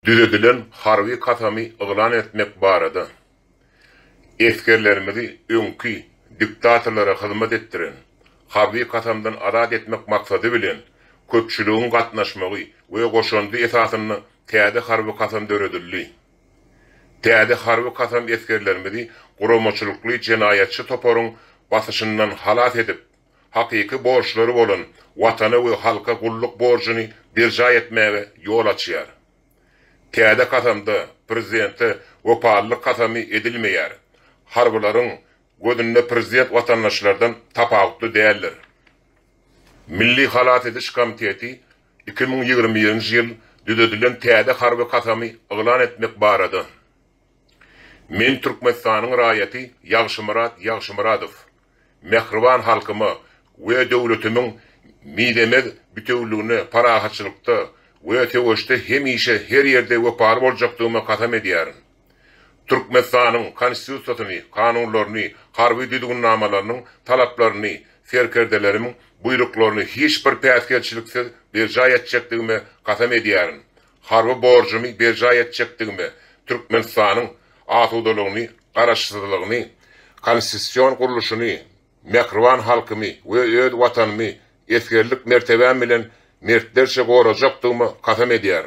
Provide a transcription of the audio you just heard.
düzedilen harbi kasamy ıglan etmek barada. Eskerlerimizi öňkü diktatorlara hyzmat etdiren, harbi kasamdan azat etmek maksady bilen köpçüligiň gatnaşmagy we goşandy esasyny täze harbi kasam döredildi. Täze harbi kasam eskerlerimizi guramaçylykly jenayatçy toparyň basyşyndan halat edip, hakyky borçlary bolan watana we halka gulluk borjyny berja etmäge ýol açýar. Täze kasamda prezidenti wopallyk kasamy edilmeýär. Harbylaryň gözünde prezident watandaşlardan tapawutly däldir. Milli Halat Ediş Komiteti 2020-nji ýyl düzedilen täze harby kasamy ıglan etmek barada. Men Türkmenistanyň raýaty Ýagşymyradow, mehriban halkymy we döwletimiň midemez bütewligini parahatçylykda we teweşde hemişe her ýerde wepaly boljakdygyma kasam edýär. Türkmenistanyň konstitusiýasyny, kanunlaryny, harby düzgünlamalarynyň talaplaryny, serkerdeleriň buyruklaryny hiç bir päskelçiliksiz berja etjekdigime kasam edýär. Harby borjumy berja etjekdigime, Türkmenistanyň asudalygyny, garaşsyzlygyny, konstitusiýon guruluşyny, mehriban halkymy we öz watanymy eskerlik mertebem bilen mertlerçe gorajakdygymy kasam edýär.